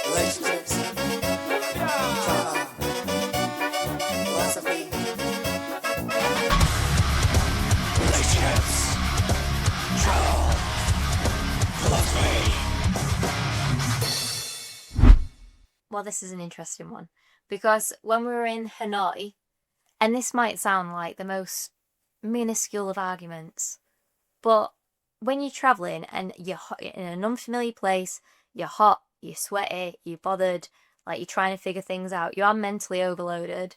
relationships, trauma, philosophy, relationships, trauma, philosophy. Well, this is an interesting one because when we were in Hanoi, and this might sound like the most minuscule of arguments, but when you're traveling and you're in an unfamiliar place, you're hot, you're sweaty, you're bothered, like you're trying to figure things out, you are mentally overloaded.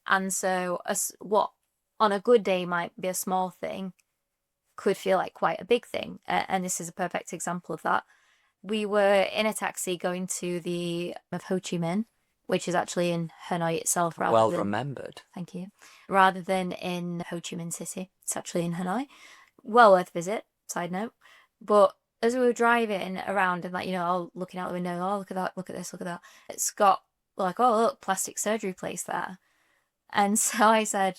And so, what on a good day might be a small thing could feel like quite a big thing. And this is a perfect example of that. We were in a taxi going to the of Ho Chi Minh, which is actually in Hanoi itself, rather Well than remembered. thank you, rather than in Ho Chi Minh City. It's actually in Hanoi. Well worth a visit. Side note. But as we were driving around and all looking out the window, oh look at that, look at this, look at that. It's got like, oh look, plastic surgery place there. And so I said,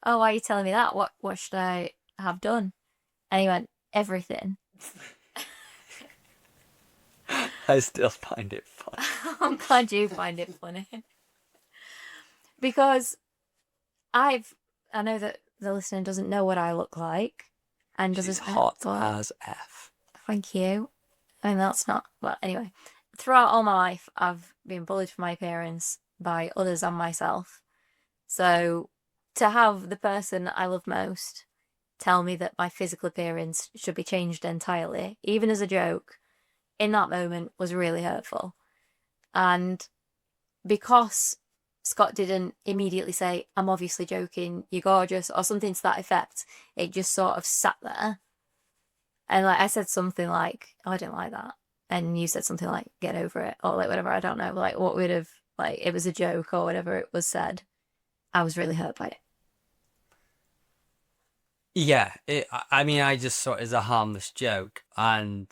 oh, why are you telling me that? What should I have done? And he went, everything. I still find it funny. I'm glad you find it funny. Because I know that the listener doesn't know what I look like. And She's hot as F. Thank you. I mean, that's not... Well, anyway. Throughout all my life, I've been bullied for my appearance by others and myself. So to have the person I love most tell me that my physical appearance should be changed entirely, even as a joke, in that moment was really hurtful. And because Scott didn't immediately say, I'm obviously joking, you're gorgeous, or something to that effect, it just sort of sat there. And like I said something like, oh, I didn't like that. And you said something like, get over it, or like whatever, I don't know, like what would have, like it was a joke or whatever it was said. I was really hurt by it. Yeah, I mean, I just saw it as a harmless joke, and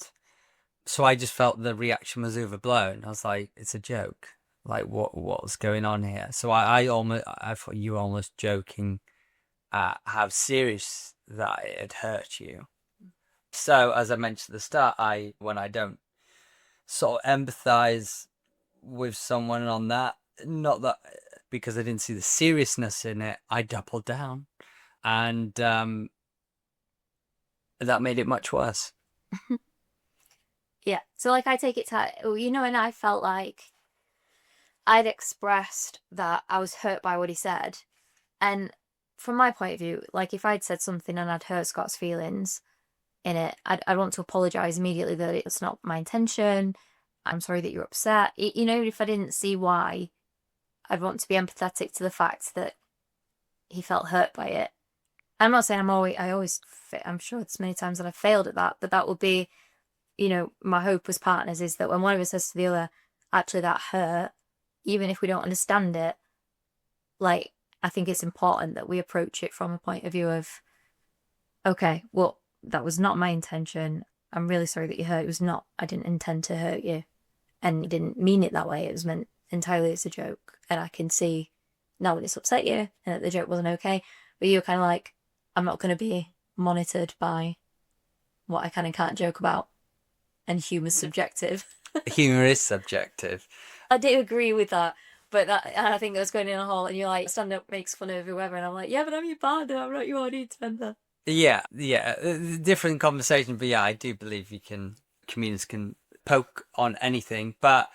so I just felt the reaction was overblown. I was like, it's a joke. Like, what's going on here? So I thought you were almost joking at how serious that it had hurt you. So as I mentioned at the start, when I don't sort of empathize with someone on that, not that because I didn't see the seriousness in it, I doubled down, and that made it much worse. Yeah. So like I take it to, and I felt like I'd expressed that I was hurt by what he said. And from my point of view, like if I'd said something and I'd hurt Scott's feelings in it, I'd want to apologise immediately that it's not my intention. I'm sorry that you're upset. If I didn't see why, I'd want to be empathetic to the fact that he felt hurt by it. I'm not saying I'm sure there's many times that I've failed at that, but that would be, my hope as partners is that when one of us says to the other, actually that hurt, even if we don't understand it, like, I think it's important that we approach it from a point of view of, okay, well, that was not my intention. I'm really sorry that you hurt. I didn't intend to hurt you. And you didn't mean it that way. It was meant entirely as a joke. And I can see now that it's upset you and that the joke wasn't okay. But you're kind of like, I'm not going to be monitored by what I can and can't joke about. And humour's subjective. Humour is subjective. I do agree with that. But I think that's going in a hole and you're like, stand up makes fun of whoever. And I'm like, yeah, but I'm your partner. I'm not your audience member. Yeah. Different conversation. But yeah, I do believe comedians can poke on anything. But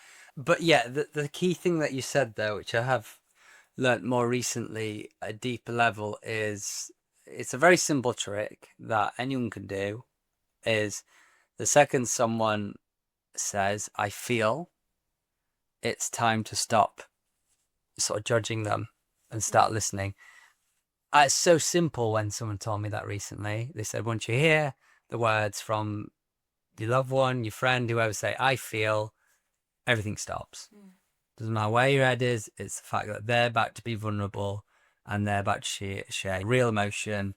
yeah, the key thing that you said though, which I have learnt more recently at a deeper level, is it's a very simple trick that anyone can do. Is the second someone says, I feel, it's time to stop sort of judging them and start listening. It's so simple. When someone told me that recently, they said, once you hear the words from your loved one, your friend, whoever, say, I feel, everything stops. Doesn't matter where your head is, it's the fact that they're about to be vulnerable and they're about to share real emotion.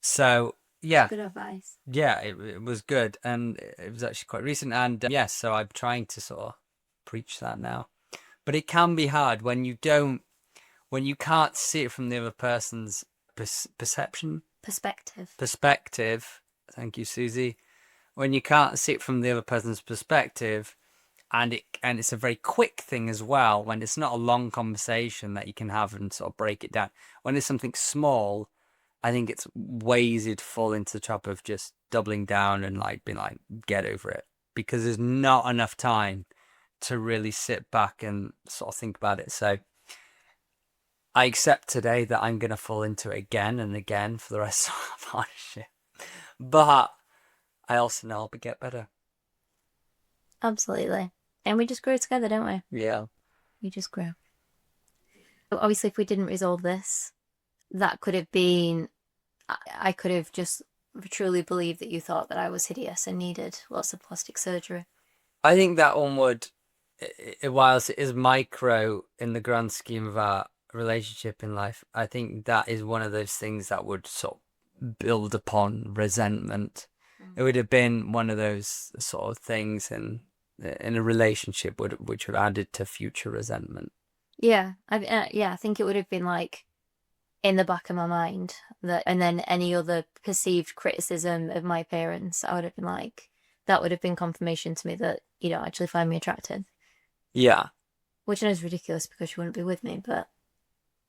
So, yeah. Good advice. Yeah, it was good. And it was actually quite recent. And yes, so I'm trying to sort of preach that now. But it can be hard when you can't see it from the other person's perception. Perspective. Thank you, Susie. When you can't see it from the other person's perspective, and it's a very quick thing as well, when it's not a long conversation that you can have and sort of break it down. When it's something small, I think it's way easy to fall into the trap of just doubling down and like being like, get over it, because there's not enough time to really sit back and sort of think about it. So I accept today that I'm going to fall into it again and again for the rest of our partnership. But I also know I'll get better. Absolutely. And we just grow together, don't we? Yeah. We just grow. Obviously, if we didn't resolve this, that could have been, I could have just truly believed that you thought that I was hideous and needed lots of plastic surgery. I think that one would, whilst it is micro in the grand scheme of our relationship in life, I think that is one of those things that would sort of build upon resentment. It would have been one of those sort of things in a relationship which would have added to future resentment. Yeah, I think it would have been like in the back of my mind that, and then any other perceived criticism of my parents, I would have been like, that would have been confirmation to me that you don't actually find me attractive. Yeah. Which I know is ridiculous because you wouldn't be with me, but.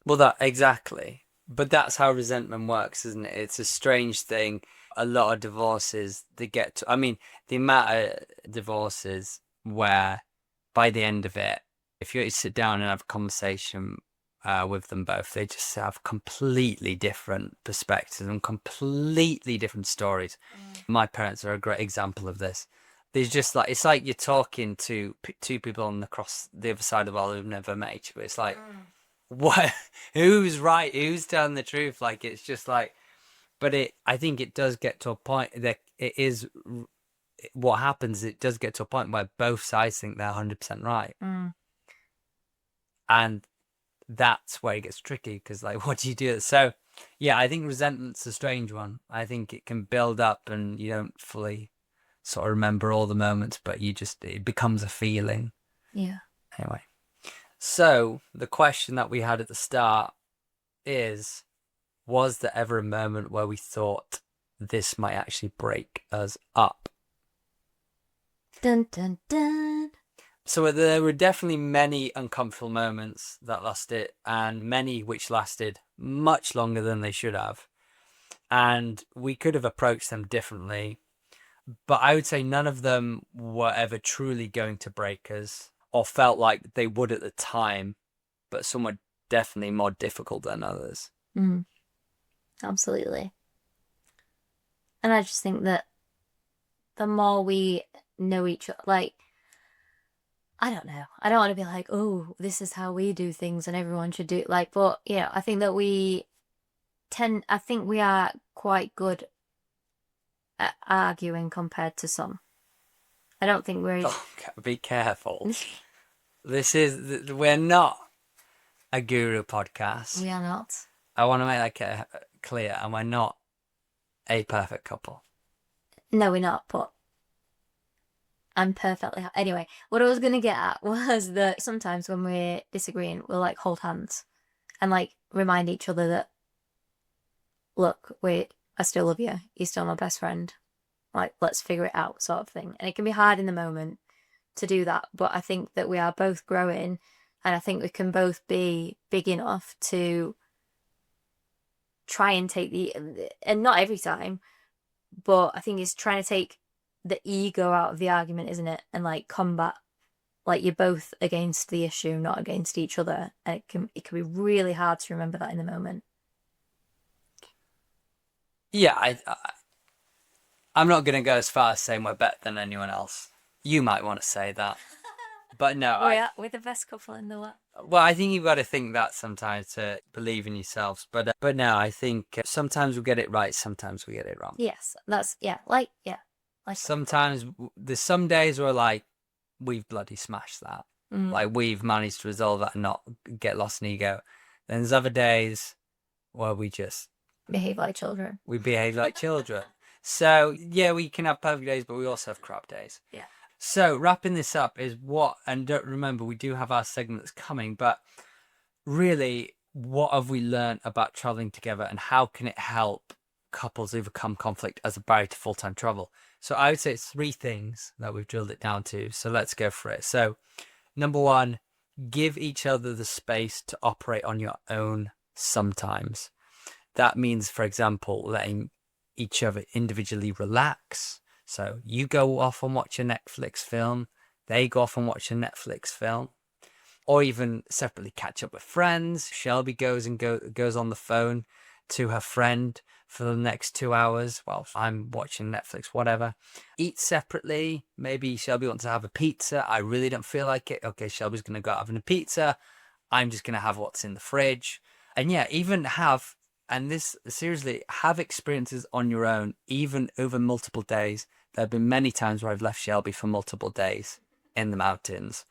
Well, that exactly. But that's how resentment works, isn't it? It's a strange thing. A lot of divorces, they get to, I mean, the amount of divorces where by the end of it, if you sit down and have a conversation with them both, they just have completely different perspectives and completely different stories. My parents are a great example of this. There's just like, it's like you're talking to two people on across the other side of the world who've never met each other. It's like, what? Who's right? Who's telling the truth? Like, it's just like, but I think it does get to a point that it is what happens. It does get to a point where both sides think they're 100% right. And that's where it gets tricky, because like, what do you do? So yeah, I think resentment's a strange one. I think it can build up and you don't fully sort of remember all the moments, but it becomes a feeling. Yeah. Anyway, so the question that we had at the start is, was there ever a moment where we thought this might actually break us up? Dun dun dun. So there were definitely many uncomfortable moments that lasted, and many which lasted much longer than they should have. And we could have approached them differently, but I would say none of them were ever truly going to break us, or felt like they would at the time, but some were definitely more difficult than others. Absolutely. And I just think that the more we know each other, like, I don't know. I don't want to be like, oh, this is how we do things and everyone should do it. Like, but yeah, I think that I think we are quite good at arguing compared to some. I don't think we're. Oh, be careful. We're not a guru podcast. We are not. I want to make that clear, and we're not a perfect couple. No, we're not, but I'm perfectly. Anyway, what I was going to get at was that sometimes when we're disagreeing, we'll like hold hands and like remind each other that, look, wait, I still love you. You're still my best friend. Like, let's figure it out, sort of thing. And it can be hard in the moment to do that, but I think that we are both growing, and I think we can both be big enough to try and take and not every time, but I think it's trying to take the ego out of the argument, isn't it? And like combat, like you're both against the issue, not against each other. And it can be really hard to remember that in the moment. Yeah, I'm not going to go as far as saying we're better than anyone else. You might want to say that. But no. We're the best couple in the world. Well, I think you've got to think that sometimes to believe in yourselves. But no, I think sometimes we get it right, sometimes we get it wrong. Yes, Sometimes there's some days where like we've bloody smashed that. Like we've managed to resolve that and not get lost in ego. Then there's other days where we just behave like children. We behave like children. So yeah, we can have perfect days, but we also have crap days. Yeah. So wrapping this up is and don't remember, we do have our segments coming, but really, what have we learned about traveling together, and how can it help couples overcome conflict as a barrier to full-time travel. So I would say it's 3 things that we've drilled it down to. So let's go for it. So number 1, give each other the space to operate on your own sometimes. That means, for example, letting each other individually relax. So you go off and watch a Netflix film, they go off and watch a Netflix film, or even separately catch up with friends. Shelby goes on the phone to her friend for the next 2 hours while I'm watching Netflix, whatever. Eat separately. Maybe Shelby wants to have a pizza. I really don't feel like it. Okay, Shelby's going to go out having a pizza. I'm just going to have what's in the fridge. And yeah, even have, and this, seriously, have experiences on your own, even over multiple days. There have been many times where I've left Shelby for multiple days in the mountains.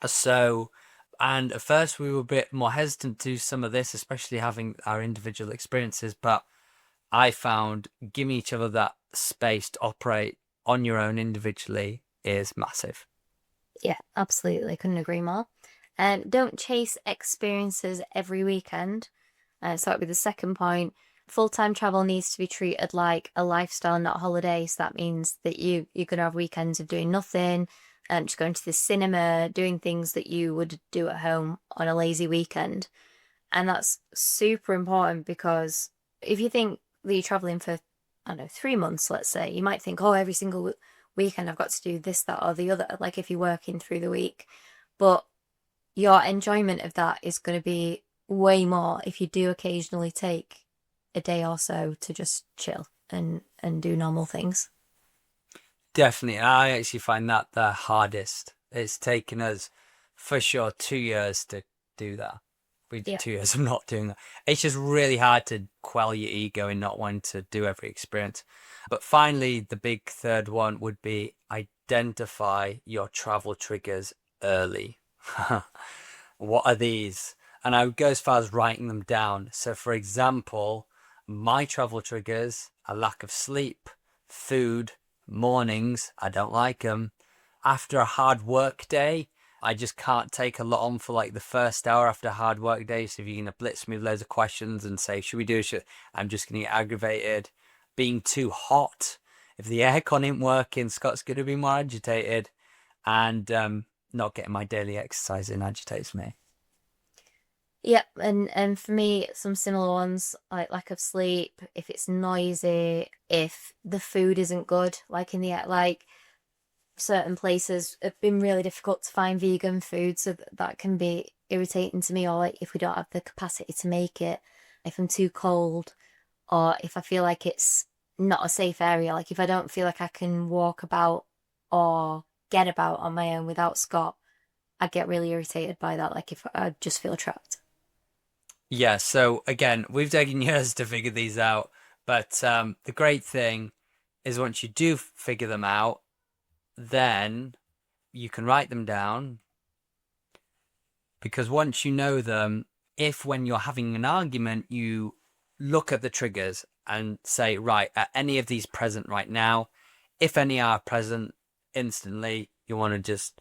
So, and at first we were a bit more hesitant to some of this, especially having our individual experiences. But I found giving each other that space to operate on your own individually is massive. Yeah, absolutely. Couldn't agree more. Don't chase experiences every weekend. So that'd be the second point. Full-time travel needs to be treated like a lifestyle, not a holiday. So that means that you're going to have weekends of doing nothing, and just going to the cinema, doing things that you would do at home on a lazy weekend. And that's super important, because if you think that you're traveling for, I don't know, 3 months, let's say, you might think, oh, every single weekend I've got to do this, that, or the other, like if you're working through the week. But your enjoyment of that is going to be way more if you do occasionally take a day or so to just chill and do normal things. Definitely. I actually find that the hardest. It's taken us for sure 2 years to do that. We did 2 years of not doing that. It's just really hard to quell your ego and not wanting to do every experience. But finally, the big third one would be identify your travel triggers early. What are these? And I would go as far as writing them down. So for example, my travel triggers are lack of sleep, food, mornings, I don't like them. After a hard work day, I just can't take a lot on for like the first hour after a hard work day. So if you're going to blitz me with loads of questions and say, should we do it? I'm just going to get aggravated. Being too hot. If the aircon ain't working, Scott's going to be more agitated. And not getting my daily exercise in agitates me. Yep, and for me, some similar ones, like lack of sleep, if it's noisy, if the food isn't good, like like certain places have been really difficult to find vegan food, so that can be irritating to me, or like if we don't have the capacity to make it, if I'm too cold, or if I feel like it's not a safe area, like if I don't feel like I can walk about or get about on my own without Scott, I get really irritated by that, like if I just feel trapped. Yeah, so again, we've taken years to figure these out, but the great thing is once you do figure them out, then you can write them down, because once you know them, if when you're having an argument, you look at the triggers and say, right, are any of these present right now? If any are present instantly, you want to just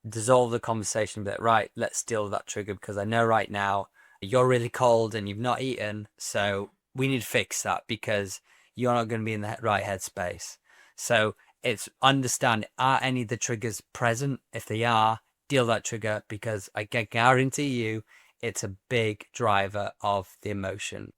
dissolve the conversation a bit. Right, let's deal with that trigger, because I know right now you're really cold and you've not eaten, so we need to fix that because you're not going to be in the right headspace. So it's understand, are any of the triggers present? If they are, deal that trigger, because I can guarantee you it's a big driver of the emotion.